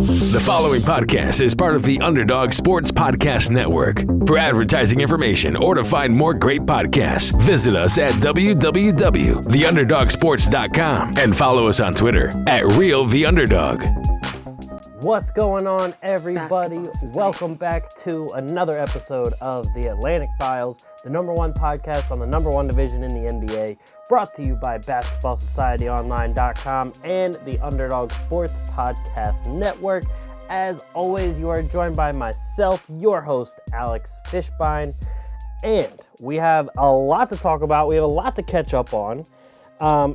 The following podcast is part of the Underdog Sports Podcast Network. For advertising information or to find more great podcasts, visit us at www.theunderdogsports.com and follow us on Twitter at RealTheUnderdog. What's going on, everybody? Welcome back to another episode of The Atlantic Files, the number one podcast on the number one division in the NBA, brought to you by BasketballSocietyOnline.com and the Underdog Sports Podcast Network. As always, you are joined by myself, your host, Alex Fishbein, and we have a lot to talk about. We have a lot to catch up on.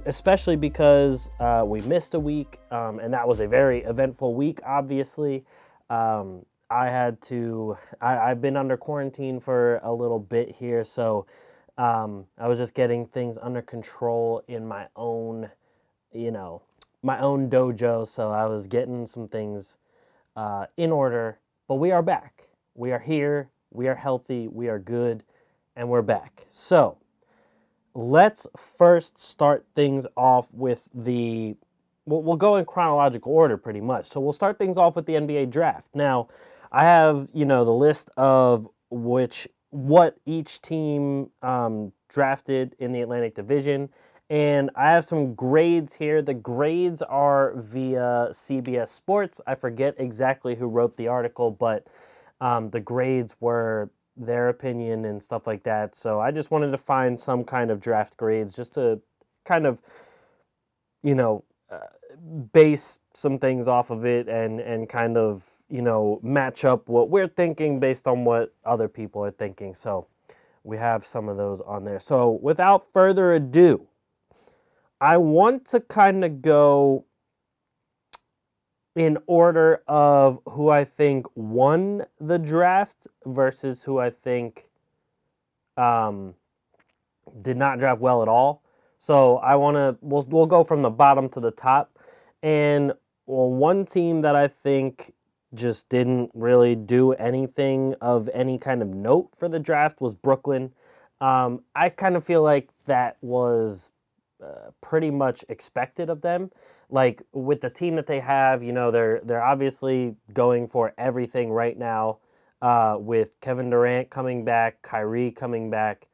Especially because we missed a week, and that was a very eventful week, obviously. I've been under quarantine for a little bit here, so I was just getting things under control in my own dojo, so I was getting some things in order, but we are back. We are here, we are healthy, we are good, and we're back. So, let's first start things off with we'll go in chronological order pretty much. So we'll start things off with the NBA draft. Now, I have, the list of what each team drafted in the Atlantic Division, and I have some grades here. The grades are via CBS Sports. I forget exactly who wrote the article, but the grades were their opinion and stuff like that. So I just wanted to find some kind of draft grades just to kind of, base some things off of it and kind of, match up what we're thinking based on what other people are thinking. So we have some of those on there. So without further ado, I want to kind of go in order of who I think won the draft versus who I think did not draft well at all. So we'll go from the bottom to the top. And one team that I think just didn't really do anything of any kind of note for the draft was Brooklyn. I kind of feel like that was pretty much expected of them. Like, with the team that they have, they're obviously going for everything right now, with Kevin Durant coming back, Kyrie coming back.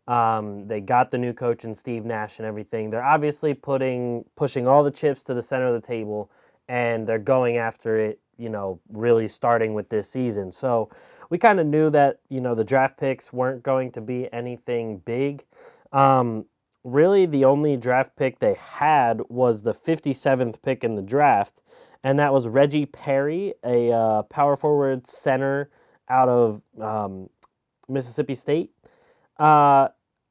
They got the new coach in Steve Nash and everything. They're obviously pushing all the chips to the center of the table, and they're going after it, really starting with this season. So we kind of knew that, the draft picks weren't going to be anything big. Really, the only draft pick they had was the 57th pick in the draft, and that was Reggie Perry, a power forward center out of Mississippi State.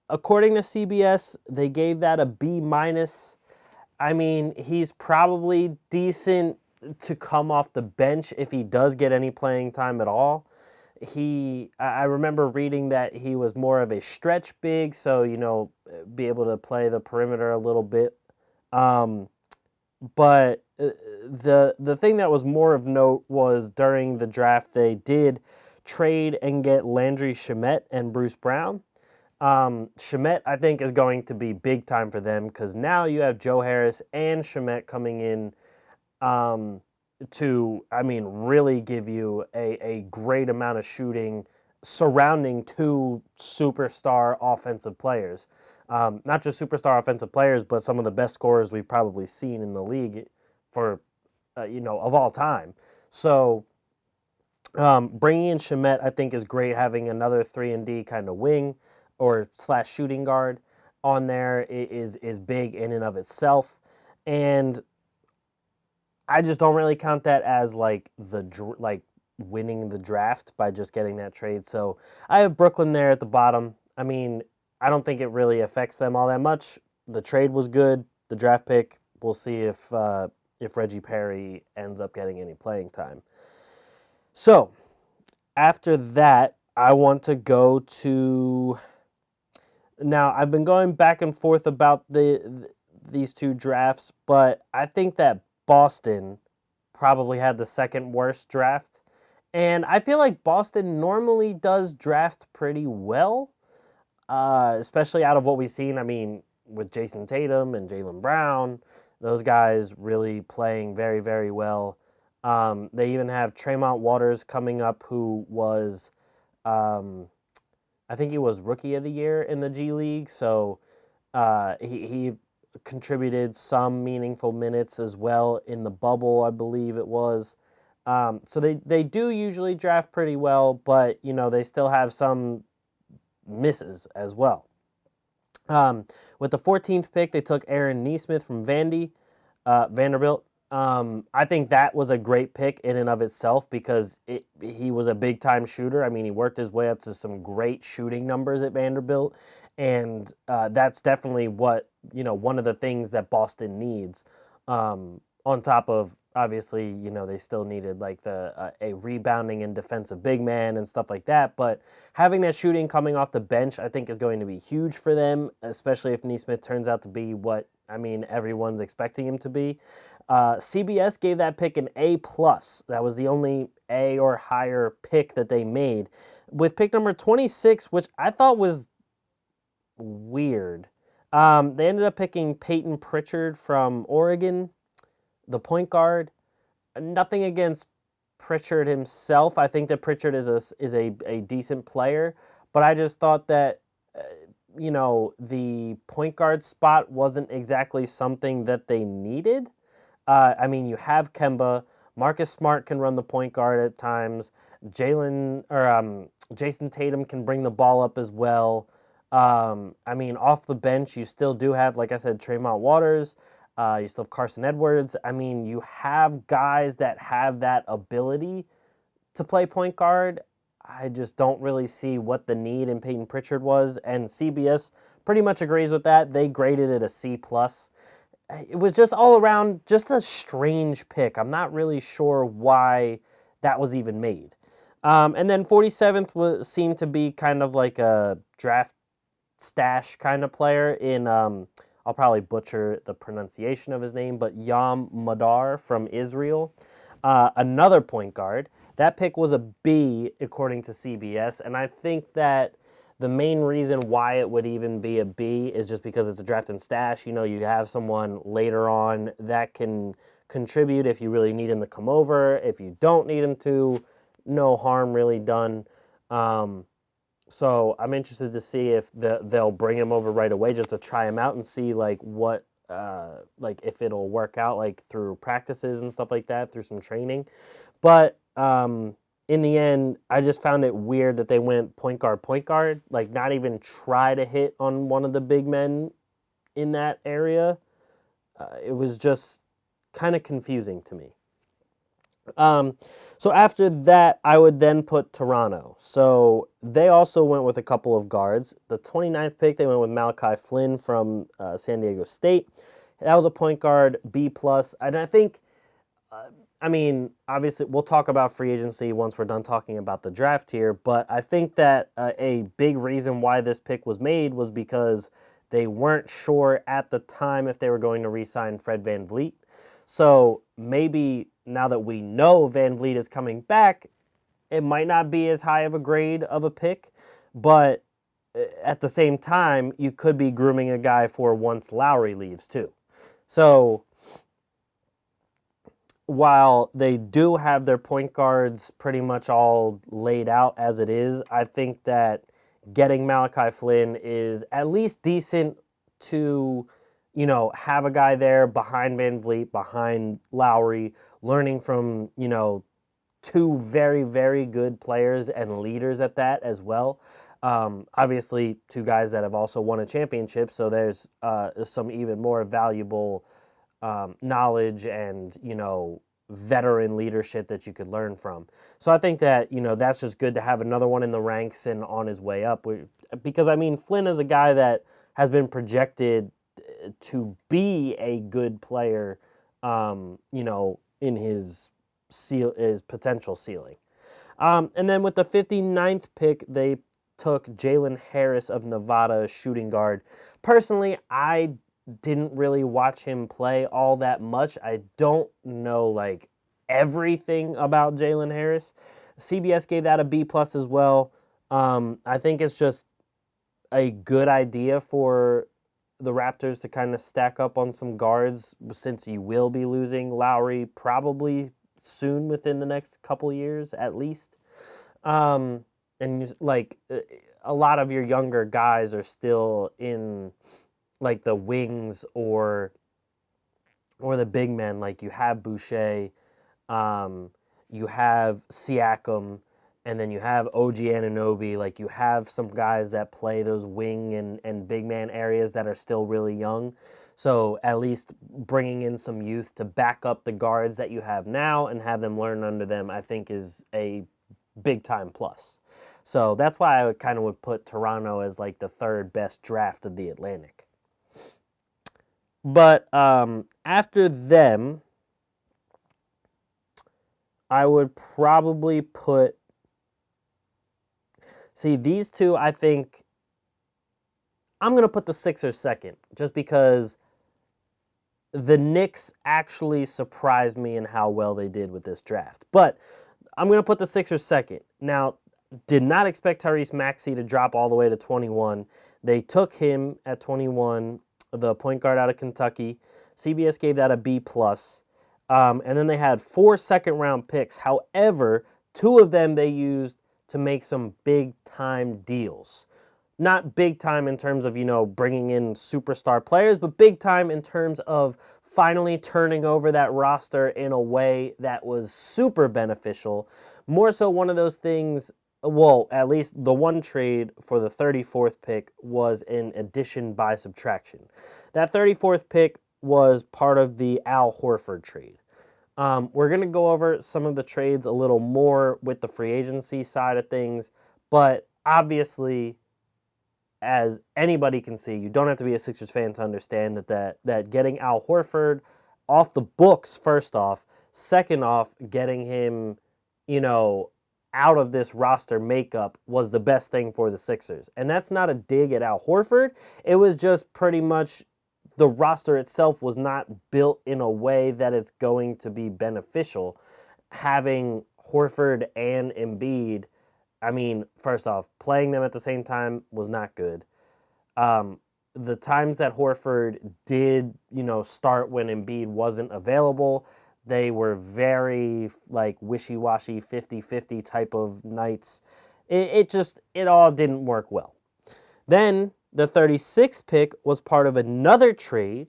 According to CBS, they gave that a B-. I mean, he's probably decent to come off the bench if he does get any playing time at all. I remember reading that he was more of a stretch big, so, be able to play the perimeter a little bit. But the thing that was more of note was during the draft, they did trade and get Landry Shamet and Bruce Brown. Shamet, I think, is going to be big time for them because now you have Joe Harris and Shamet coming in to really give you a great amount of shooting surrounding two superstar offensive players. Not just superstar offensive players, but some of the best scorers we've probably seen in the league for, of all time. So bringing in Shamet, I think, is great. Having another 3-and-D kind of wing or / shooting guard on there is big in and of itself. And I just don't really count that as winning the draft by just getting that trade. So I have Brooklyn there at the bottom. I mean, I don't think it really affects them all that much. The trade was good. The draft pick, we'll see if Reggie Perry ends up getting any playing time. So after that, I want to go to. Now, I've been going back and forth about these two drafts, but I think that Boston probably had the second worst draft. And I feel like Boston normally does draft pretty well, especially out of what we've seen. I mean, with Jason Tatum and Jaylen Brown, those guys really playing very, very well. They even have Tremont Waters coming up, who was, I think he was Rookie of the Year in the G League. So he contributed some meaningful minutes as well in the bubble, I believe it was. So they do usually draft pretty well, but they still have some misses as well. With the 14th pick, they took Aaron Nesmith from Vanderbilt. I think that was a great pick in and of itself because he was a big time shooter. I mean, he worked his way up to some great shooting numbers at Vanderbilt, and that's definitely what one of the things that Boston needs. On top of obviously, they still needed like a rebounding and defensive big man and stuff like that, but having that shooting coming off the bench, I think is going to be huge for them, especially if Nesmith turns out to be what everyone's expecting him to be. CBS gave that pick an A+. That was the only A or higher pick that they made. With pick number 26, which I thought was weird, they ended up picking Peyton Pritchard from Oregon, the point guard. Nothing against Pritchard himself. I think that Pritchard is a decent player, but I just thought that the point guard spot wasn't exactly something that they needed. You have Kemba. Marcus Smart can run the point guard at times. Jason Tatum can bring the ball up as well. Off the bench, you still do have, like I said, Tremont Waters. You still have Carson Edwards. You have guys that have that ability to play point guard. I just don't really see what the need in Peyton Pritchard was, and CBS pretty much agrees with that. They graded it a C+. It was just all around just a strange pick. I'm not really sure why that was even made. And then 47th seemed to be kind of like a draft stash kind of player in, I'll probably butcher the pronunciation of his name, but Yam Madar from Israel. Another point guard. That pick was a B, according to CBS, and I think that the main reason why it would even be a B is just because it's a draft and stash. You have someone later on that can contribute if you really need him to come over. If you don't need him to, no harm really done. So I'm interested to see if they'll bring him over right away just to try him out and see what if it'll work out through practices and stuff like that, through some training. But in the end, I just found it weird that they went point guard, not even try to hit on one of the big men in that area. It was just kind of confusing to me. So after that, I would then put Toronto. So they also went with a couple of guards. The 29th pick, they went with Malachi Flynn from San Diego State. That was a point guard, B+. And I think, obviously, we'll talk about free agency once we're done talking about the draft here, but I think that a big reason why this pick was made was because they weren't sure at the time if they were going to re-sign Fred VanVleet. So maybe now that we know VanVleet is coming back, it might not be as high of a grade of a pick, but at the same time, you could be grooming a guy for once Lowry leaves too. So while they do have their point guards pretty much all laid out as it is, I think that getting Malachi Flynn is at least decent to, have a guy there behind VanVleet, behind Lowry, learning from, two very, very good players and leaders at that as well. Obviously, two guys that have also won a championship, so there's some even more valuable knowledge and, veteran leadership that you could learn from. So I think that, that's just good to have another one in the ranks and on his way up. Because, Flynn is a guy that has been projected to be a good player, in his potential ceiling. And then with the 59th pick, they took Jalen Harris of Nevada, shooting guard. Personally, I didn't really watch him play all that much. I don't know everything about Jalen Harris. CBS gave that a B+ as well. I think it's just a good idea for the Raptors to kind of stack up on some guards since you will be losing Lowry probably soon within the next couple years at least. And like a lot of your younger guys are still in like the wings or the big men. Like you have Boucher, you have Siakam, and then you have OG Anunoby. Like you have some guys that play those wing and big man areas that are still really young. So at least bringing in some youth to back up the guards that you have now and have them learn under them, I think is a big time plus. So that's why I kind of would put Toronto as like the third best draft of the Atlantic. But after them, I would probably put. See, these two, I think. I'm going to put the Sixers second, just because the Knicks actually surprised me in how well they did with this draft. But I'm going to put the Sixers second. Now, did not expect Tyrese Maxey to drop all the way to 21. They took him at 21, the point guard out of Kentucky. CBS gave that a B+. And then they had 4 second-round picks. However, 2 of them they used to make some big-time deals. Not big time in terms of, bringing in superstar players, but big time in terms of finally turning over that roster in a way that was super beneficial. More so one of those things, well, at least the one trade for the 34th pick was an addition by subtraction. That 34th pick was part of the Al Horford trade. We're going to go over some of the trades a little more with the free agency side of things, but obviously, as anybody can see, you don't have to be a Sixers fan to understand that getting Al Horford off the books, first off, second off, getting him, out of this roster makeup was the best thing for the Sixers. And that's not a dig at Al Horford. It was just pretty much the roster itself was not built in a way that it's going to be beneficial. Having Horford and Embiid, I mean, first off, playing them at the same time was not good. The times that Horford did, start when Embiid wasn't available, they were very, wishy-washy, 50-50 type of nights. It all didn't work well. Then, the 36th pick was part of another trade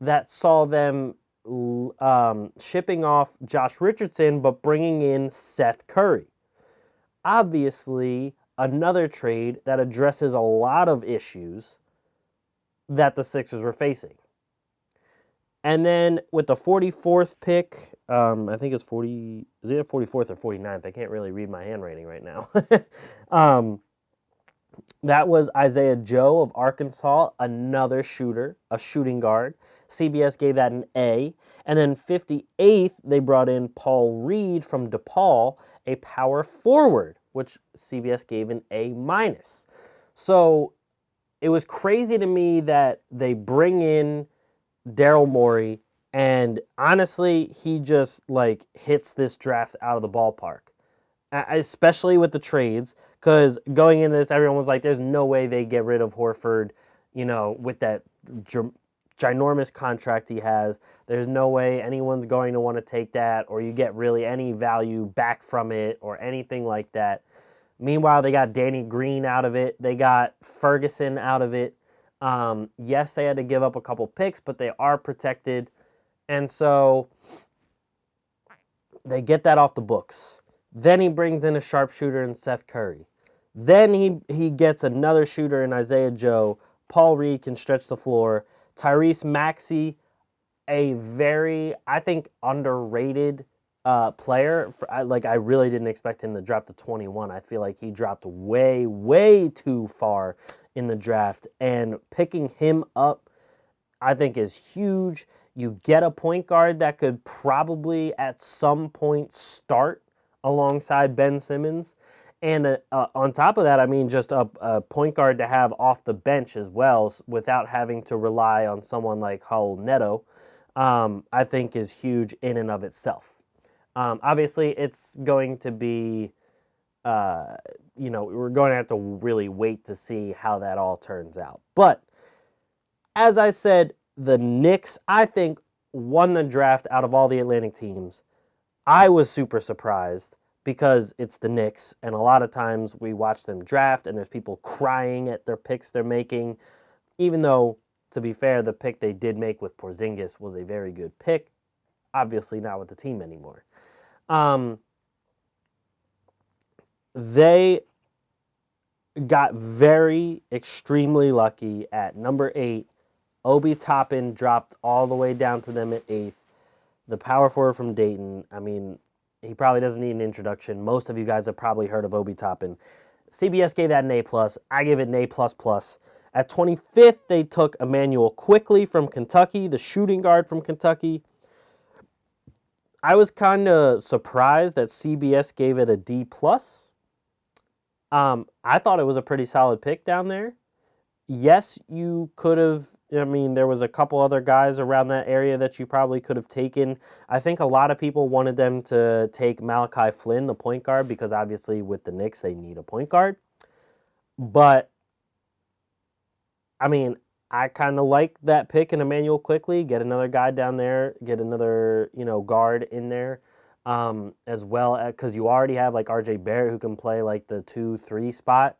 that saw them shipping off Josh Richardson, but bringing in Seth Curry. Obviously, another trade that addresses a lot of issues that the Sixers were facing. And then with the 44th pick, I think it's 40, is it 44th or 49th? I can't really read my handwriting right now. That was Isaiah Joe of Arkansas, another shooter, a shooting guard. CBS gave that an A. And then 58th, they brought in Paul Reed from DePaul, a power forward, which CBS gave an A-. So it was crazy to me that they bring in Daryl Morey, and honestly, he just hits this draft out of the ballpark, especially with the trades, because going into this, everyone was like, there's no way they get rid of Horford, with that ginormous contract he has. There's no way anyone's going to want to take that, or you get really any value back from it or anything like that. Meanwhile, they got Danny Green out of it. They got Ferguson out of it. Yes, they had to give up a couple picks, but they are protected. And so they get that off the books. Then he brings in a sharpshooter in Seth Curry. Then he gets another shooter in Isaiah Joe. Paul Reed can stretch the floor. Tyrese Maxey, a very, I think, underrated player. I really didn't expect him to drop to 21. I feel like he dropped way, way too far in the draft. And picking him up, I think, is huge. You get a point guard that could probably at some point start alongside Ben Simmons. And on top of that, I mean, just a point guard to have off the bench as well without having to rely on someone like Raul Neto, I think is huge in and of itself. Obviously, it's going to be, we're going to have to really wait to see how that all turns out. But as I said, the Knicks, I think, won the draft out of all the Atlantic teams. I was super surprised because it's the Knicks, and a lot of times we watch them draft, and there's people crying at their picks they're making, even though, to be fair, the pick they did make with Porzingis was a very good pick. Obviously not with the team anymore. They got very extremely lucky at number 8. Obi Toppin dropped all the way down to them at 8th. The power forward from Dayton. I mean, he probably doesn't need an introduction. Most of you guys have probably heard of Obi Toppin. CBS gave that an A+. I give it an A++. At 25th, they took Emmanuel Quickley from Kentucky, the shooting guard from Kentucky. I was kind of surprised that CBS gave it a D+. I thought it was a pretty solid pick down there. Yes, you could have, I mean, there was a couple other guys around that area that you probably could have taken. I think a lot of people wanted them to take Malachi Flynn, the point guard, because obviously with the Knicks, they need a point guard. But, I mean, I kind of like that pick in Emmanuel Quickley. Get another guy down there, get another, guard in there. As well, because you already have like RJ Barrett who can play like the 2-3 spot.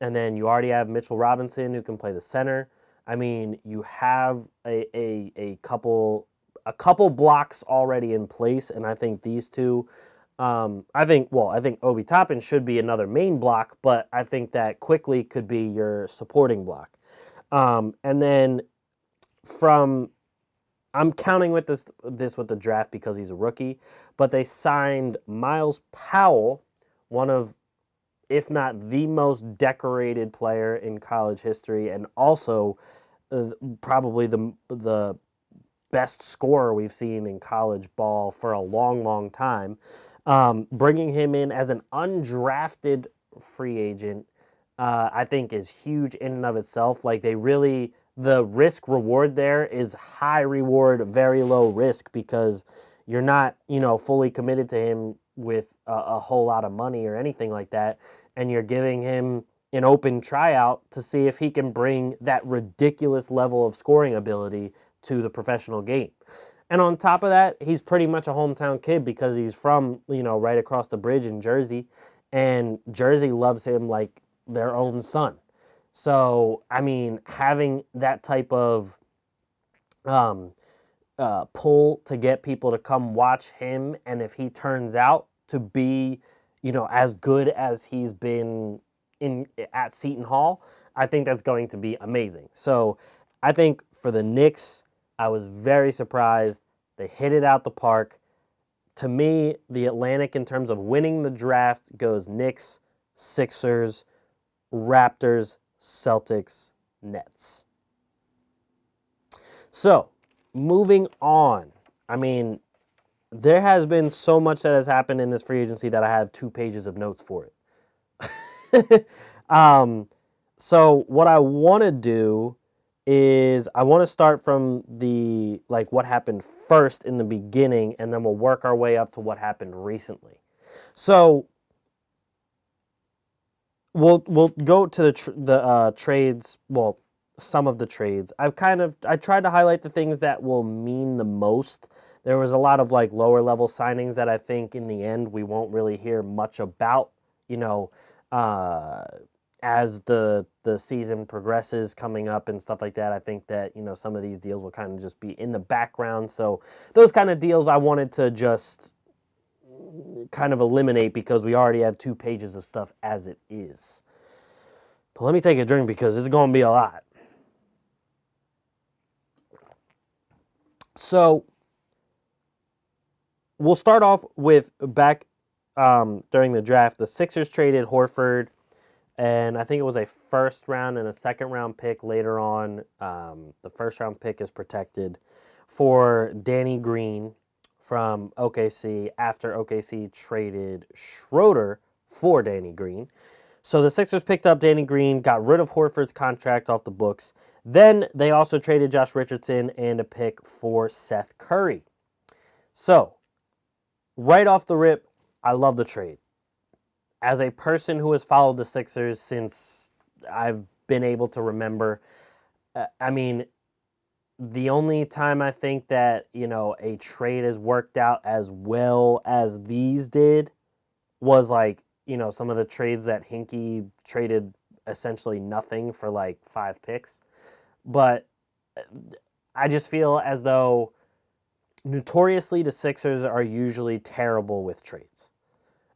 And then you already have Mitchell Robinson who can play the center. I mean, you have a couple blocks already in place, and I think these two. I think Obi Toppin should be another main block, but I think that Quickly could be your supporting block. And then I'm counting with this with the draft because he's a rookie, but they signed Miles Powell, one of, if not the most decorated player in college history, and also probably the best scorer we've seen in college ball for a long, long time. Bringing him in as an undrafted free agent, I think is huge in and of itself. Like the risk reward there is high reward, very low risk, because you're not, fully committed to him with a whole lot of money or anything like that. And you're giving him an open tryout to see if he can bring that ridiculous level of scoring ability to the professional game. And on top of that, he's pretty much a hometown kid because he's from, right across the bridge in Jersey. And Jersey loves him like their own son. So, I mean, having that type of pull to get people to come watch him, and if he turns out to be, as good as he's been at Seton Hall, I think that's going to be amazing. So, I think for the Knicks, I was very surprised. They hit it out the park. To me, the Atlantic, in terms of winning the draft, goes Knicks, Sixers, Raptors, Celtics, Nets. So, moving on. I mean, there has been so much that has happened in this free agency that I have 2 pages of notes for it. So what I want to do is I want to start from the, what happened first in the beginning, and then we'll work our way up to what happened recently. So we'll go to the trades. Well, some of the trades. I tried to highlight the things that will mean the most. There was a lot of lower level signings that I think in the end we won't really hear much about. As the season progresses coming up and stuff like that, I think that, some of these deals will kind of just be in the background. So those kind of deals I wanted to just kind of eliminate because we already have 2 pages of stuff as it is. But let me take a drink because it's going to be a lot. So we'll start off with back during the draft. The Sixers traded Horford, and I think it was a first round and a second round pick later on. The first round pick is protected for Danny Green from OKC after OKC traded Schroeder for Danny Green. So the Sixers picked up Danny Green, got rid of Horford's contract off the books. Then they also traded Josh Richardson and a pick for Seth Curry. So, right off the rip, I love the trade. As a person who has followed the Sixers since I've been able to remember, I mean, The only time I think that, a trade has worked out as well as these did was like, some of the trades that Hinkie traded essentially nothing for like 5 picks. But I just feel as though notoriously the Sixers are usually terrible with trades.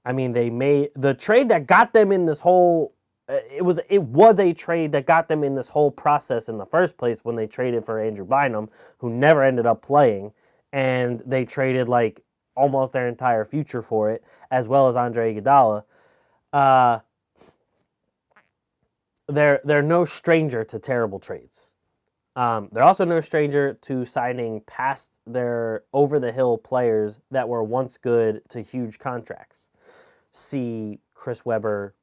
I mean, they made the trade that got them in this whole. It was a trade that got them in this whole process in the first place when they traded for Andrew Bynum, who never ended up playing, and they traded like almost their entire future for it, as well as Andre Iguodala. Uh, they're no stranger to terrible trades. They're also no stranger to signing past their over-the-hill players that were once good to huge contracts. See Chris Webber,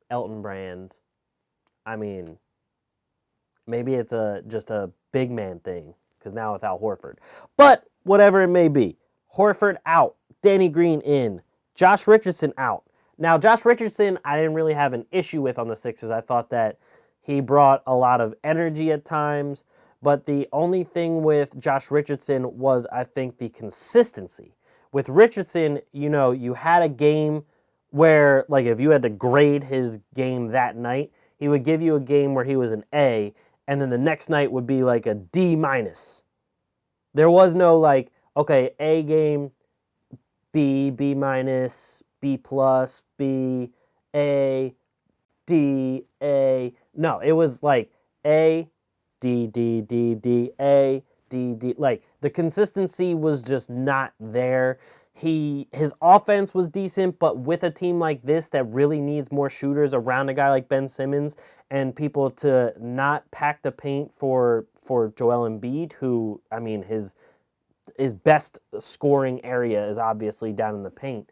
Elton Brand. I mean, maybe it's just a big man thing because now without Horford. But whatever it may be, Horford out, Danny Green in, Josh Richardson out. Now, Josh Richardson, I didn't really have an issue with on the Sixers. I thought that he brought a lot of energy at times. But the only thing with Josh Richardson was, I think, the consistency. With Richardson, you had a game where, like, if you had to grade his game that night, he would give you a game where he was an A, and then the next night would be like a D minus. There was no, like, okay, A game, B minus, B plus, B, A, D, A. No, it was like A, D, D, D, D, A, D, D. Like, the consistency was just not there. His offense was decent, but with a team like this that really needs more shooters around a guy like Ben Simmons and people to not pack the paint for Joel Embiid, who, I mean, his best scoring area is obviously down in the paint.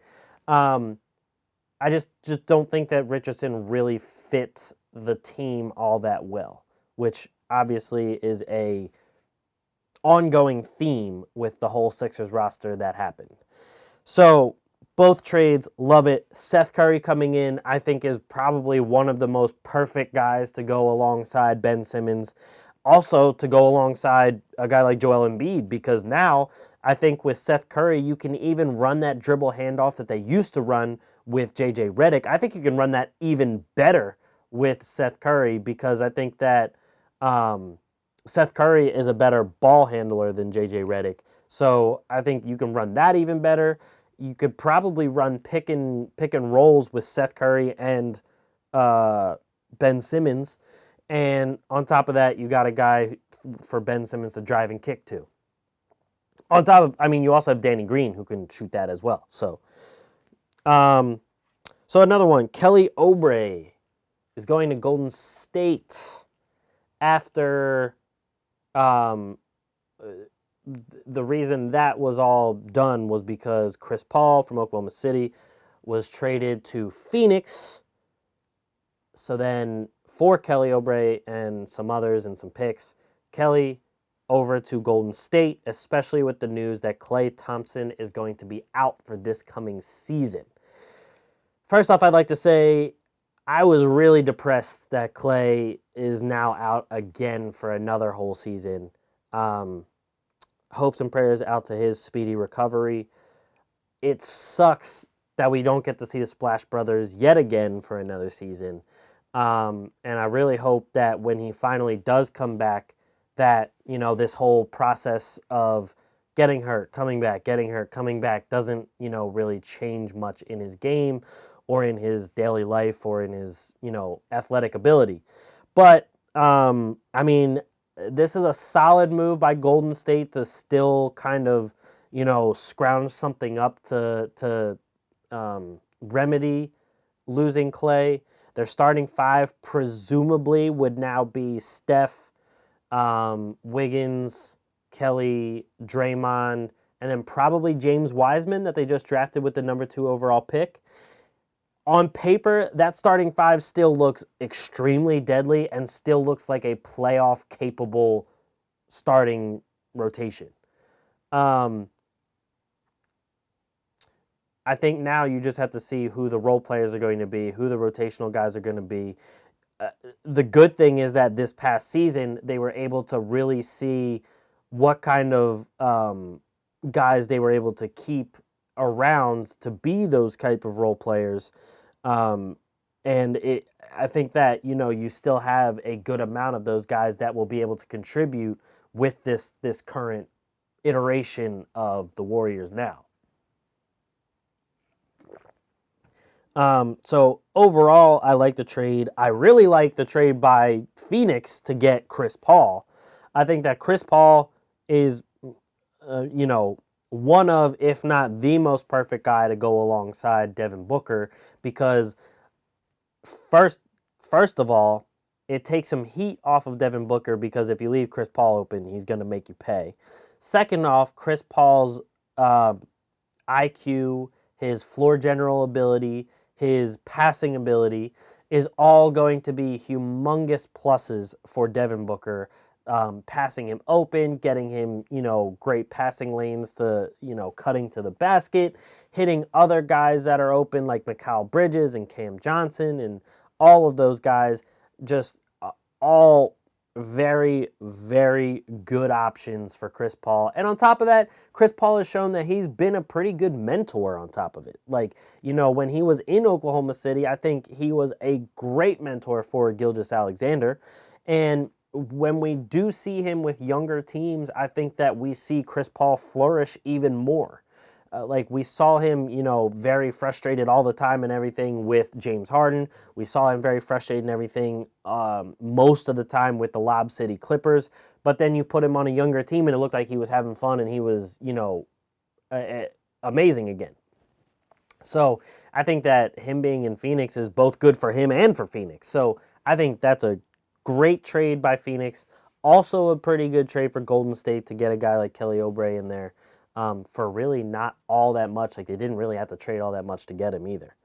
I just don't think that Richardson really fits the team all that well, which obviously is a ongoing theme with the whole Sixers roster that happened. So both trades, love it. Seth Curry coming in, I think, is probably one of the most perfect guys to go alongside Ben Simmons. Also to go alongside a guy like Joel Embiid, because now I think with Seth Curry, you can even run that dribble handoff that they used to run with JJ Redick. I think you can run that even better with Seth Curry because I think that Seth Curry is a better ball handler than JJ Redick. So I think you can run that even better. You could probably run pick and rolls with Seth Curry and Ben Simmons. And on top of that, you got a guy for Ben Simmons to drive and kick to. On top of, I mean, you also have Danny Green who can shoot that as well. So another one, Kelly Oubre is going to Golden State after the reason that was all done was because Chris Paul from Oklahoma City was traded to Phoenix. So then for Kelly Oubre and some others and some picks, Kelly over to Golden State, especially with the news that Klay Thompson is going to be out for this coming season. First off, I'd like to say I was really depressed that Klay is now out again for another whole season. Hopes and prayers out to his speedy recovery. It sucks that we don't get to see the Splash Brothers yet again for another season. And I really hope that when he finally does come back, that, this whole process of getting hurt, coming back, getting hurt, coming back doesn't, really change much in his game or in his daily life or in his, athletic ability. But, I mean, this is a solid move by Golden State to still kind of, scrounge something up to remedy losing Klay. Their starting five presumably would now be Steph, Wiggins, Kelly, Draymond, and then probably James Wiseman that they just drafted with the number 2 overall pick. On paper, that starting five still looks extremely deadly and still looks like a playoff-capable starting rotation. I think now you just have to see who the role players are going to be, who the rotational guys are going to be. The good thing is that this past season, they were able to really see what kind of guys they were able to keep around to be those type of role players. Um, I think that, you still have a good amount of those guys that will be able to contribute with this current iteration of the Warriors now. So overall, I like the trade. I really like the trade by Phoenix to get Chris Paul. I think that Chris Paul is, one of, if not the most perfect guy to go alongside Devin Booker, because first, first of all, it takes some heat off of Devin Booker, because if you leave Chris Paul open, he's going to make you pay. Second off, Chris Paul's IQ, his floor general ability, his passing ability is all going to be humongous pluses for Devin Booker. Passing him open, getting him, great passing lanes to, cutting to the basket, hitting other guys that are open like Mikal Bridges and Cam Johnson and all of those guys, just all very, very good options for Chris Paul. And on top of that, Chris Paul has shown that he's been a pretty good mentor on top of it. Like, when he was in Oklahoma City, I think he was a great mentor for Gilgeous-Alexander. And when we do see him with younger teams, I think that we see Chris Paul flourish even more. Like we saw him, very frustrated all the time and everything with James Harden. We saw him very frustrated and everything most of the time with the Lob City Clippers. But then you put him on a younger team and it looked like he was having fun and he was, amazing again. So I think that him being in Phoenix is both good for him and for Phoenix. So I think that's a great trade by Phoenix. Also a pretty good trade for Golden State to get a guy like Kelly Oubre in there. For really not all that much. Like they didn't really have to trade all that much to get him either.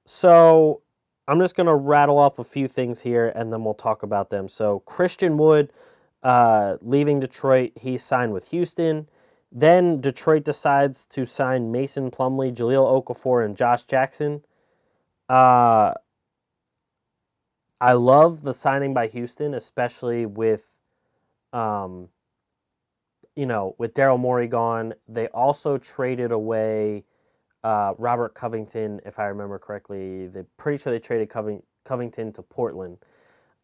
So I'm just going to rattle off a few things here and then we'll talk about them. So Christian Wood leaving Detroit, he signed with Houston. Then Detroit decides to sign Mason Plumlee, Jahlil Okafor, and Josh Jackson. I love the signing by Houston, especially with with Daryl Morey gone. They also traded away Robert Covington, if I remember correctly. They're pretty sure they traded Covington to Portland.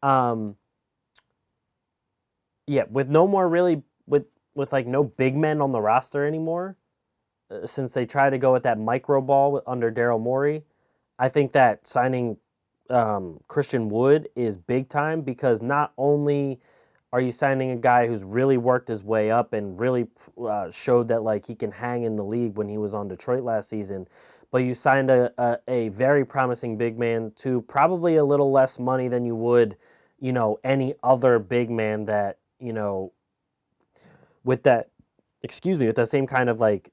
With no more really, with like no big men on the roster anymore, since they tried to go with that micro ball under Daryl Morey, I think that signing Christian Wood is big time, because not only are you signing a guy who's really worked his way up and really showed that like he can hang in the league when he was on Detroit last season, but you signed a very promising big man to probably a little less money than you would, any other big man that, with that, with that same kind of like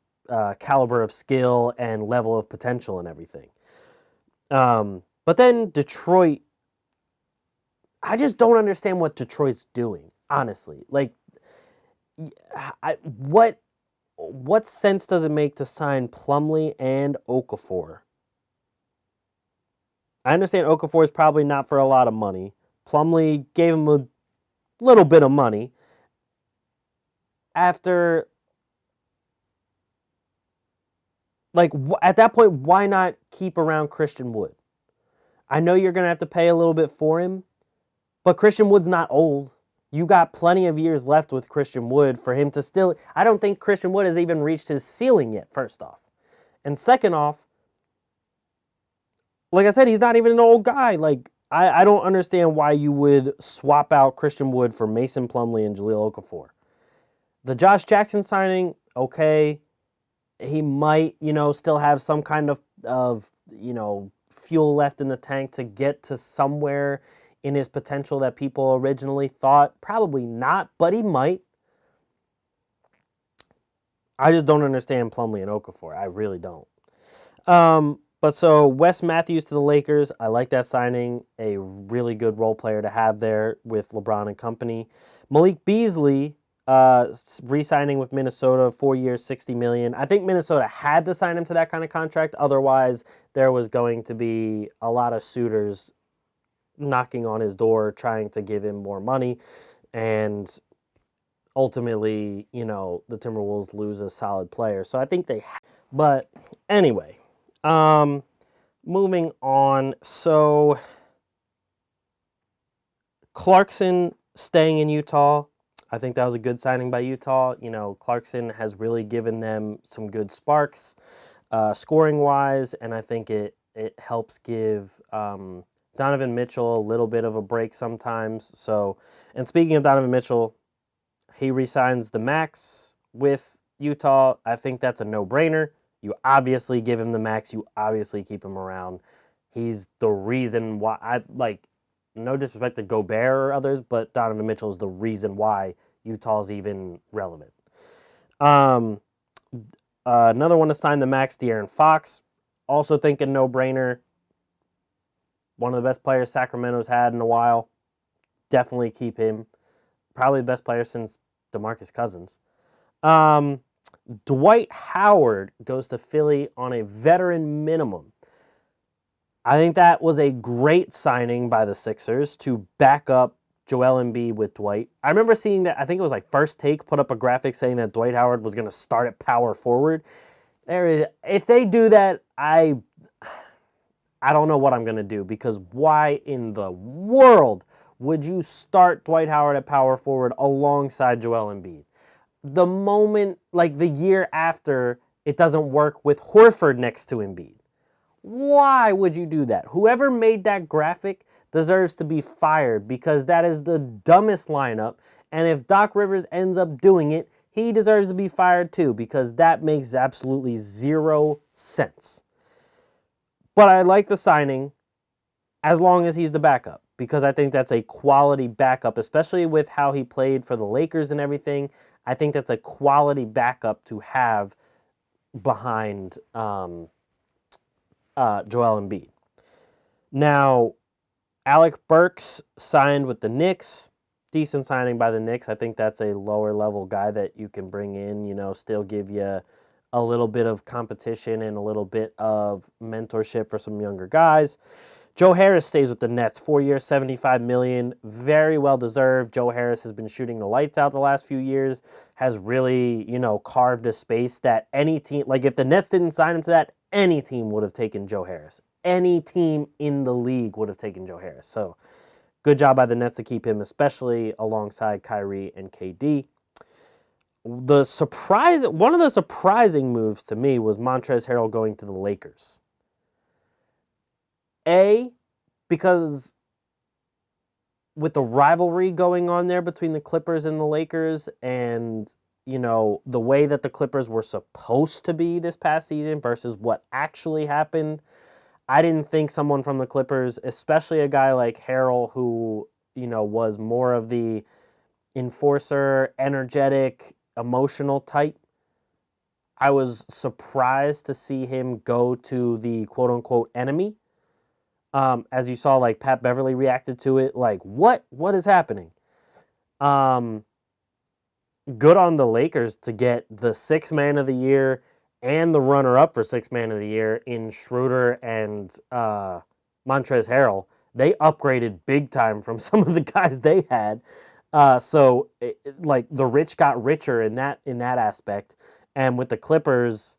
caliber of skill and level of potential and everything. But then Detroit, I just don't understand what Detroit's doing, honestly. Like, what sense does it make to sign Plumlee and Okafor? I understand Okafor is probably not for a lot of money. Plumlee gave him a little bit of money. After, like, at that point, why not keep around Christian Wood? I know you're going to have to pay a little bit for him, but Christian Wood's not old. You got plenty of years left with Christian Wood for him to still... I don't think Christian Wood has even reached his ceiling yet, first off. And second off, like I said, he's not even an old guy. Like, I don't understand why you would swap out Christian Wood for Mason Plumlee and Jahlil Okafor. The Josh Jackson signing, okay, he might, still have some kind of fuel left in the tank to get to somewhere in his potential that people originally thought. Probably not, but he might. I just don't understand Plumlee and Okafor. I really don't. But so Wes Matthews to the Lakers, I like that signing. A really good role player to have there with LeBron and company. Malik Beasley re-signing with Minnesota, 4 years, $60 million. I think Minnesota had to sign him to that kind of contract. Otherwise, there was going to be a lot of suitors knocking on his door trying to give him more money. And ultimately, the Timberwolves lose a solid player. So I think but anyway, moving on. So Clarkson staying in Utah, I think that was a good signing by Utah. Clarkson has really given them some good sparks, scoring wise, and I think it helps give Donovan Mitchell a little bit of a break sometimes. So, and speaking of Donovan Mitchell, he resigns the max with Utah. I think that's a no-brainer. You obviously give him the max. You obviously keep him around. He's the reason why no disrespect to Gobert or others, but Donovan Mitchell is the reason why Utah's even relevant. Another one to sign the max, De'Aaron Fox. Also thinking no-brainer. One of the best players Sacramento's had in a while. Definitely keep him. Probably the best player since DeMarcus Cousins. Dwight Howard goes to Philly on a veteran minimum. I think that was a great signing by the Sixers to back up Joel Embiid with Dwight. I remember seeing that, I think it was like First Take put up a graphic saying that Dwight Howard was going to start at power forward. If they do that, I don't know what I'm going to do, because why in the world would you start Dwight Howard at power forward alongside Joel Embiid? The moment, like the year after, it doesn't work with Horford next to Embiid. Why would you do that? Whoever made that graphic deserves to be fired, because that is the dumbest lineup. And if Doc Rivers ends up doing it, he deserves to be fired too, because that makes absolutely zero sense. But I like the signing as long as he's the backup, because I think that's a quality backup, especially with how he played for the Lakers and everything. I think that's a quality backup to have behind Joel Embiid. Now, Alec Burks signed with the Knicks. Decent signing by the Knicks. I think that's a lower level guy that you can bring in, still give you a little bit of competition and a little bit of mentorship for some younger guys. Joe Harris stays with the Nets, 4 years, $75 million, very well deserved. Joe Harris has been shooting the lights out the last few years, has really, carved a space that any team, like if the Nets didn't sign him to that, any team would have taken Joe Harris. Any team in the league would have taken Joe Harris. So good job by the Nets to keep him, especially alongside Kyrie and KD. One of the surprising moves to me was Montrezl Harrell going to the Lakers. Because with the rivalry going on there between the Clippers and the Lakers, and, the way that the Clippers were supposed to be this past season versus what actually happened, I didn't think someone from the Clippers, especially a guy like Harrell, who, was more of the enforcer, energetic, emotional type, I was surprised to see him go to the quote-unquote enemy. As you saw, like, Pat Beverly reacted to it, like, what is happening? Good on the Lakers to get the Sixth Man of the Year and the runner-up for Sixth Man of the Year in Schroeder and Montrezl Harrell. They upgraded big time from some of the guys they had. So the rich got richer in that aspect. And with the Clippers,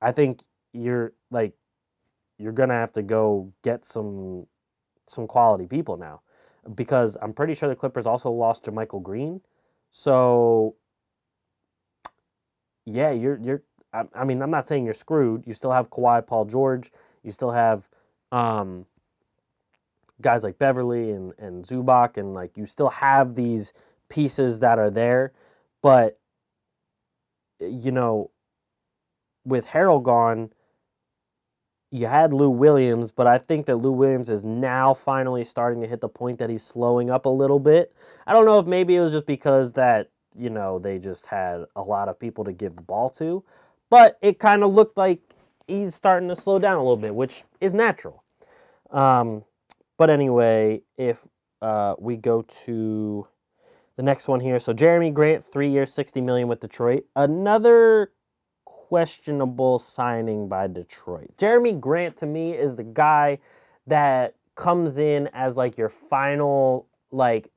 I think you're going to have to go get some quality people now, because I'm pretty sure the Clippers also lost JaMychal Green. So yeah, I'm not saying you're screwed. You still have Kawhi, Paul George. You still have guys like Beverly and Zubac, and you still have these pieces that are there. But with Harrell gone, you had Lou Williams, but I think that Lou Williams is now finally starting to hit the point that he's slowing up a little bit. I don't know if maybe it was just because that, they just had a lot of people to give the ball to, but it kind of looked like he's starting to slow down a little bit, which is natural. But anyway, if we go to the next one here. So Jeremy Grant, 3 years, $60 million with Detroit. Another questionable signing by Detroit. Jeremy Grant, to me, is the guy that comes in as your final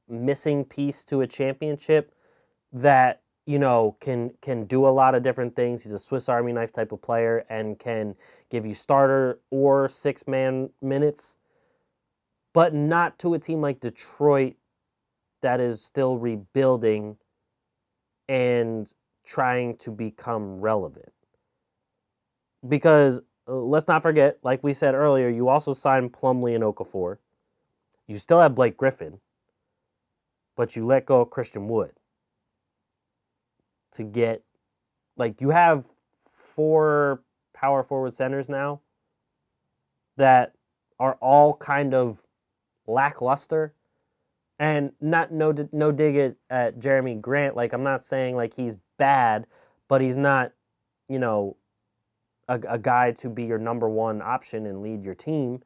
missing piece to a championship. that, can do a lot of different things. He's a Swiss Army knife type of player and can give you starter or six-man minutes, but not to a team like Detroit that is still rebuilding and trying to become relevant. Because let's not forget, like we said earlier, you also signed Plumlee and Okafor. You still have Blake Griffin, but you let go of Christian Wood to get, you have 4 power forward centers now that are all kind of lackluster. And no dig at Jeremy Grant. I'm not saying he's bad, but he's not, a guy to be your number one option and lead your team.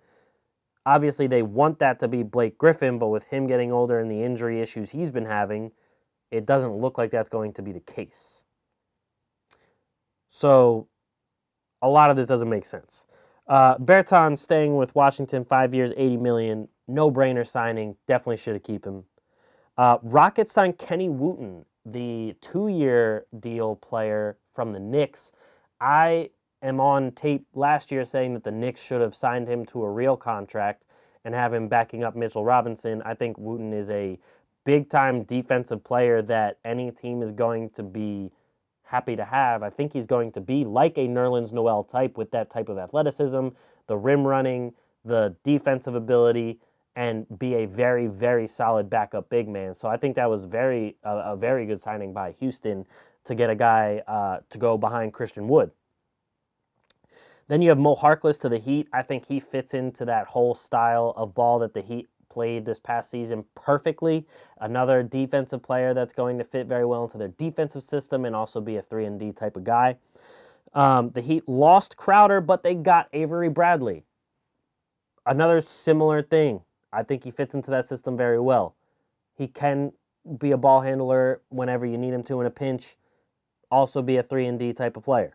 Obviously, they want that to be Blake Griffin, but with him getting older and the injury issues he's been having, it doesn't look like that's going to be the case. So, a lot of this doesn't make sense. Berton staying with Washington, 5 years, $80 million. No-brainer signing. Definitely should have kept him. Rockets signed Kenny Wooten, the 2-year deal player from the Knicks. I am on tape last year saying that the Knicks should have signed him to a real contract and have him backing up Mitchell Robinson. I think Wooten is a big-time defensive player that any team is going to be happy to have. I think he's going to be like a Nerlens Noel type with that type of athleticism, the rim running, the defensive ability, and be a very, very solid backup big man. So I think that was a very good signing by Houston to get a guy to go behind Christian Wood. Then you have Mo Harkless to the Heat. I think he fits into that whole style of ball that the Heat played this past season perfectly. Another defensive player that's going to fit very well into their defensive system and also be a 3-and-D type of guy. The Heat lost Crowder, but they got Avery Bradley. Another similar thing. I think he fits into that system very well. He can be a ball handler whenever you need him to in a pinch. Also be a 3-and-D type of player.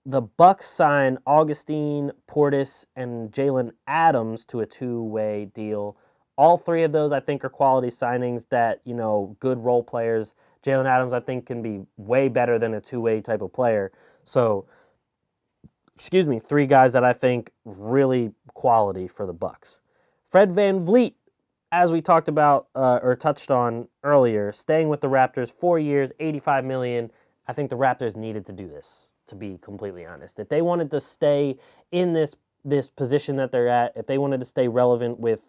The Bucks signed Augustine, Portis, and Jalen Adams to a 2-way deal. All 3 of those, I think, are quality signings that, good role players. Jalen Adams, I think, can be way better than a 2-way type of player. So, 3 guys that I think really quality for the Bucks. Fred VanVleet, as we talked about or touched on earlier, staying with the Raptors 4 years, $85 million. I think the Raptors needed to do this, to be completely honest. If they wanted to stay in this position that they're at, if they wanted to stay relevant with,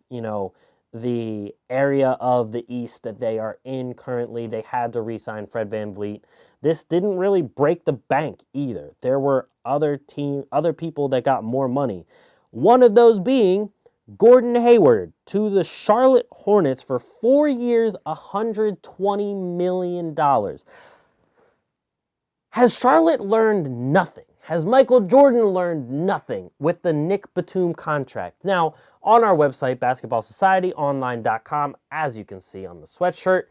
the area of the East that they are in currently, they had to re-sign Fred VanVleet. This didn't really break the bank either. There were other people that got more money. One of those being Gordon Hayward to the Charlotte Hornets for 4 years, $120 million. Has Charlotte learned nothing? Has Michael Jordan learned nothing with the Nick Batum contract? Now, on our website, basketballsocietyonline.com, as you can see on the sweatshirt,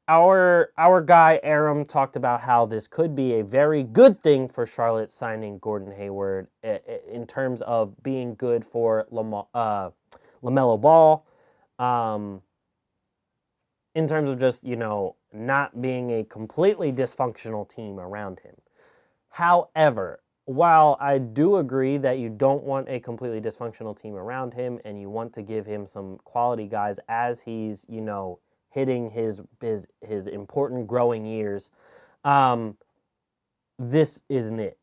our guy Aram talked about how this could be a very good thing for Charlotte signing Gordon Hayward in terms of being good for LaMelo Ball, in terms of just, not being a completely dysfunctional team around him. However, while I do agree that you don't want a completely dysfunctional team around him and you want to give him some quality guys as he's, hitting his important growing years, this isn't it.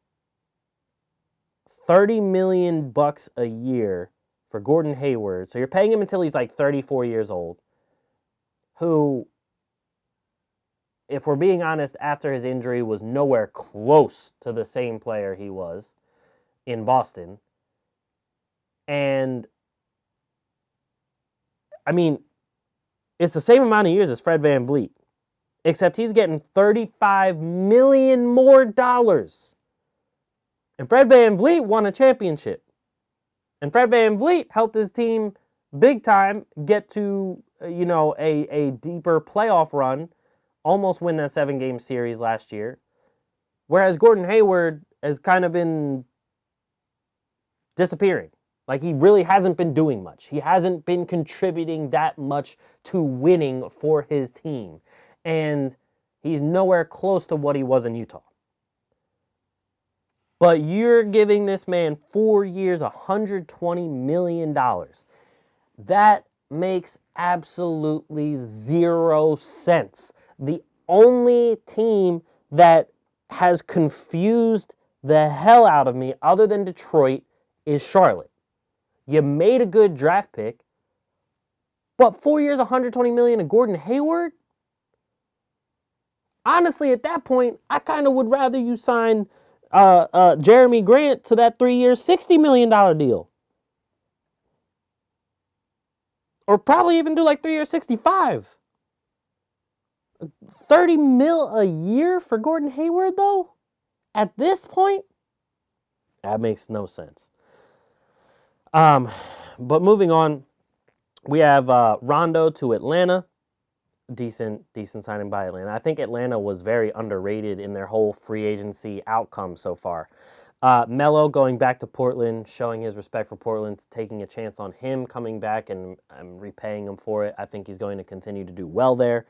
$30 million a year for Gordon Hayward. So you're paying him until he's 34 years old, who, if we're being honest, after his injury was nowhere close to the same player he was in Boston. And, it's the same amount of years as Fred VanVleet, except he's getting $35 million more dollars. And Fred VanVleet won a championship. And Fred VanVleet helped his team big time get to, a deeper playoff run, almost win that 7-game series last year. Whereas Gordon Hayward has kind of been disappearing. He really hasn't been doing much. He hasn't been contributing that much to winning for his team. And he's nowhere close to what he was in Utah. But you're giving this man 4 years, $120 million. That makes absolutely zero sense. The only team that has confused the hell out of me other than Detroit is Charlotte. You made a good draft pick, but 4 years, $120 million and Gordon Hayward? Honestly, at that point, I kind of would rather you sign Jeremy Grant to that 3 year, $60 million deal. Or probably even do like 3 years, 65. 30 mil a year for Gordon Hayward, though? At this point? That makes no sense. But moving on, we have Rondo to Atlanta. Decent signing by Atlanta. I think Atlanta was very underrated in their whole free agency outcome so far. Melo going back to Portland, showing his respect for Portland, taking a chance on him coming back, and I'm repaying him for it. I think he's going to continue to do well there.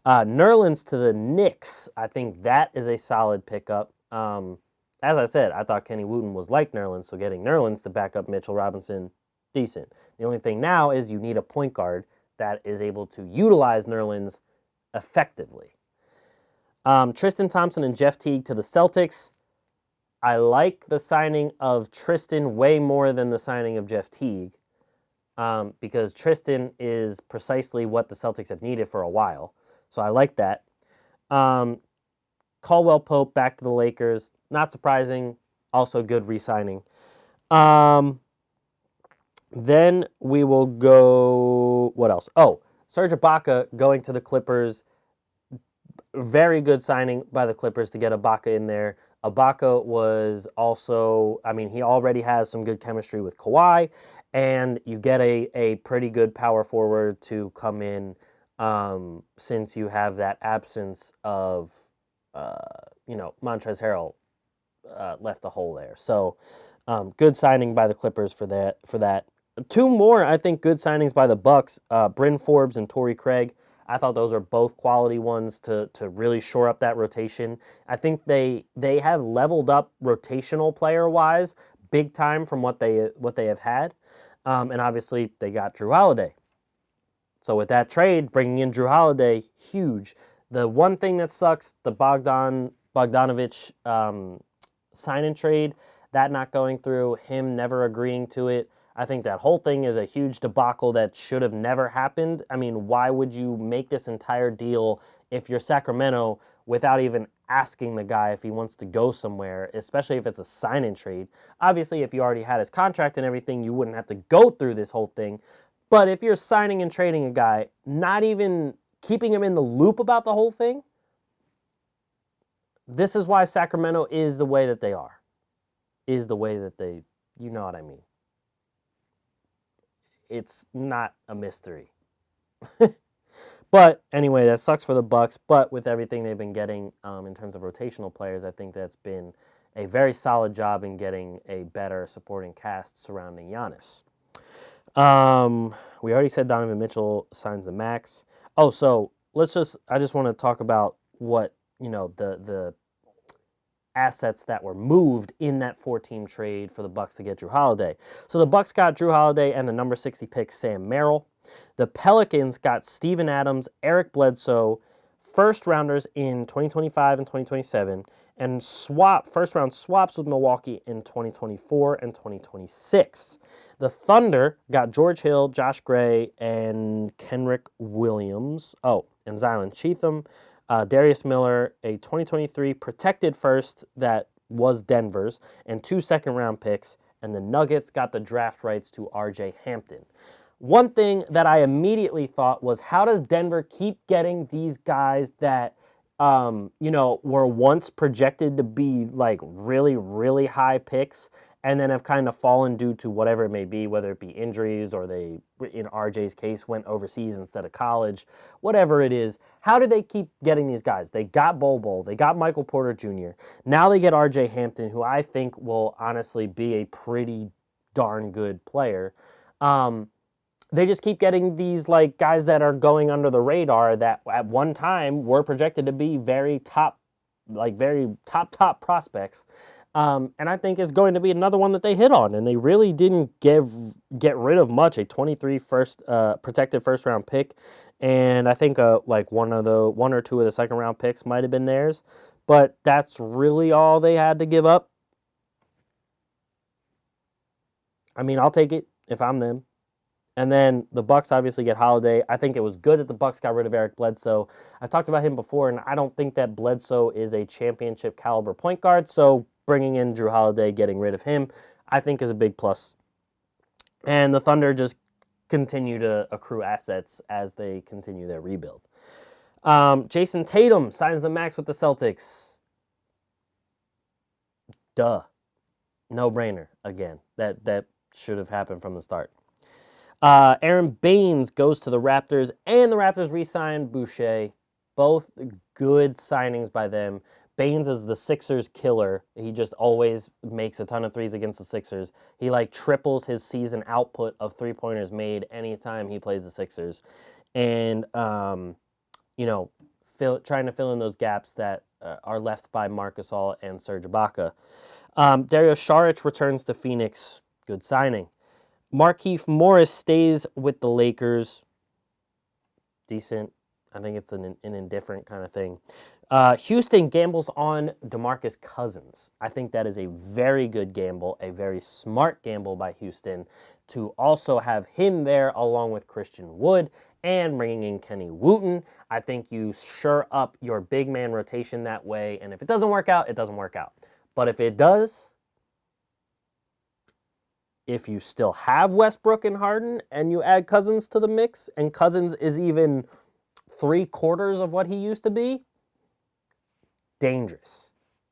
Nerlens to the Knicks. I think that is a solid pickup. As I said, I thought Kenny Wooten was like Nerlens, so getting Nerlens to back up Mitchell Robinson, decent. The only thing now is you need a point guard that is able to utilize Nerlens effectively. Tristan Thompson and Jeff Teague to the Celtics. I like the signing of Tristan way more than the signing of Jeff Teague because Tristan is precisely what the Celtics have needed for a while. So I like that. Caldwell Pope back to the Lakers. Not surprising. Also good re-signing. Then we will go... What else? Oh, Serge Ibaka going to the Clippers. Very good signing by the Clippers to get Ibaka in there. Ibaka was also... I mean, he already has some good chemistry with Kawhi, and you get a pretty good power forward to come in since you have that absence of, Montrezl Harrell left a hole there. So, good signing by the Clippers for that. Two more, I think, good signings by the Bucks, Bryn Forbes and Torrey Craig. I thought those are both quality ones to really shore up that rotation. I think they have leveled up rotational player-wise big time from what they have had. And obviously, they got Drew Holiday. So with that trade, bringing in Drew Holiday, huge. The one thing that sucks, the Bogdanovich sign and trade, that not going through, him never agreeing to it. I think that whole thing is a huge debacle that should have never happened. I mean, why would you make this entire deal if you're Sacramento without even asking the guy if he wants to go somewhere, especially if it's a sign and trade? Obviously, if you already had his contract and everything, you wouldn't have to go through this whole thing. But if you're signing and trading a guy, not even keeping him in the loop about the whole thing, this is why Sacramento is the way that they are. Is the way that they, you know what I mean. It's not a mystery. But anyway, that sucks for the Bucks. But with everything they've been getting in terms of rotational players, I think that's been a very solid job in getting a better supporting cast surrounding Giannis. We already said Donovan Mitchell signs the max. Oh, so I just want to talk about what, the assets that were moved in that 4-team trade for the Bucks to get Drew Holiday. So the Bucks got Drew Holiday and the number 60 pick Sam Merrill. The Pelicans got Steven Adams, Eric Bledsoe, first rounders in 2025 and 2027, and first round swaps with Milwaukee in 2024 and 2026. The Thunder got George Hill, Josh Gray, and Kenrick Williams. Oh, and Zylan Cheatham. Darius Miller, a 2023 protected first that was Denver's, and 2 second-round picks. And the Nuggets got the draft rights to R.J. Hampton. One thing that I immediately thought was, how does Denver keep getting these guys that, were once projected to be like really, really high picks and then have kind of fallen due to whatever it may be, whether it be injuries or they, in RJ's case, went overseas instead of college, whatever it is. How do they keep getting these guys? They got Bol, they got Michael Porter Jr. Now they get R.J. Hampton, who I think will honestly be a pretty darn good player. they just keep getting these like guys that are going under the radar that at one time were projected to be very top prospects. And I think it's going to be another one that they hit on, and they really didn't get rid of much. A 23 protected first round pick, and I think like one or two of the second round picks might have been theirs, but that's really all they had to give up. I mean, I'll take it if I'm them. And then the Bucks obviously get Holiday. I think it was good that the Bucks got rid of Eric Bledsoe. I've talked about him before, and I don't think that Bledsoe is a championship caliber point guard. So bringing in Drew Holiday, getting rid of him, I think is a big plus. And the Thunder just continue to accrue assets as they continue their rebuild. Jason Tatum signs the max with the Celtics. Duh. No-brainer again. That should have happened from the start. Aaron Baines goes to the Raptors, and the Raptors re-sign Boucher. Both good signings by them. Baines is the Sixers killer. He just always makes a ton of threes against the Sixers. He like triples his season output of three-pointers made anytime he plays the Sixers. And, trying to fill in those gaps that are left by Marc Gasol and Serge Ibaka. Dario Saric returns to Phoenix. Good signing. Markieff Morris stays with the Lakers. Decent. I think it's an indifferent kind of thing. Houston gambles on DeMarcus Cousins. I think that is a very good gamble, a very smart gamble by Houston to also have him there along with Christian Wood and bringing in Kenny Wooten. I think you shore up your big man rotation that way, and if it doesn't work out, it doesn't work out. But if it does, if you still have Westbrook and Harden and you add Cousins to the mix, and Cousins is even 3/4 of what he used to be, dangerous.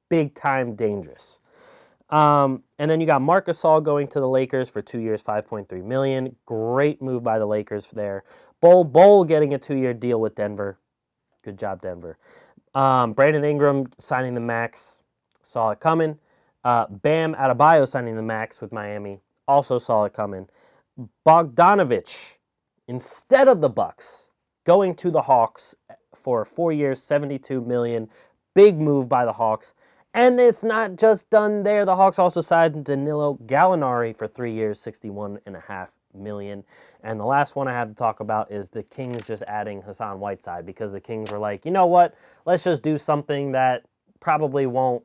Big time dangerous. And then you got Marc Gasol going to the Lakers for 2 years, $5.3 million. Great move by the Lakers there. Bol getting a 2-year deal with Denver. Good job, Denver. Brandon Ingram signing the max. Saw it coming. Bam Adebayo signing the max with Miami. Also saw it coming. Bogdanovich, instead of the Bucks, going to the Hawks for 4 years, $72 million. Big move by the Hawks. And it's not just done there. The Hawks also signed Danilo Gallinari for 3 years, $61.5 million. And the last one I have to talk about is the Kings just adding Hassan Whiteside, because the Kings were like, you know what? Let's just do something that probably won't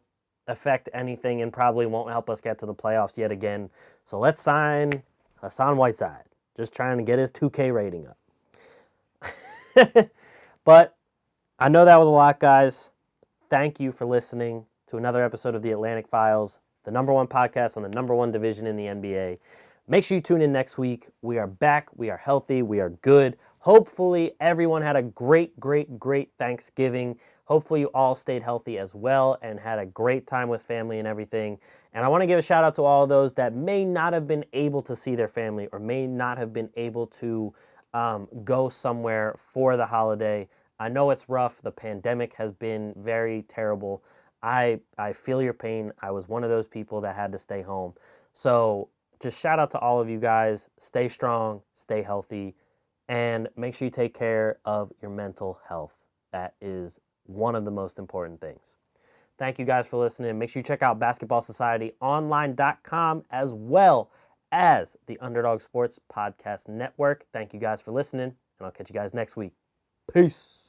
affect anything and probably won't help us get to the playoffs yet again. So let's sign Hassan Whiteside. Just trying to get his 2K rating up. But I know that was a lot, guys. Thank you for listening to another episode of The Atlantic Files, the #1 podcast on the #1 division in the NBA. Make sure you tune in next week. We are back. We are healthy. We are good. Hopefully everyone had a great Thanksgiving. Hopefully you all stayed healthy as well and had a great time with family and everything. And I want to give a shout out to all of those that may not have been able to see their family or may not have been able to go somewhere for the holiday. I know it's rough. The pandemic has been very terrible. I feel your pain. I was one of those people that had to stay home. So just shout out to all of you guys. Stay strong, stay healthy, and make sure you take care of your mental health. That is one of the most important things. Thank you guys for listening. Make sure you check out basketballsocietyonline.com as well as the Underdog Sports Podcast Network. Thank you guys for listening, and I'll catch you guys next week. Peace.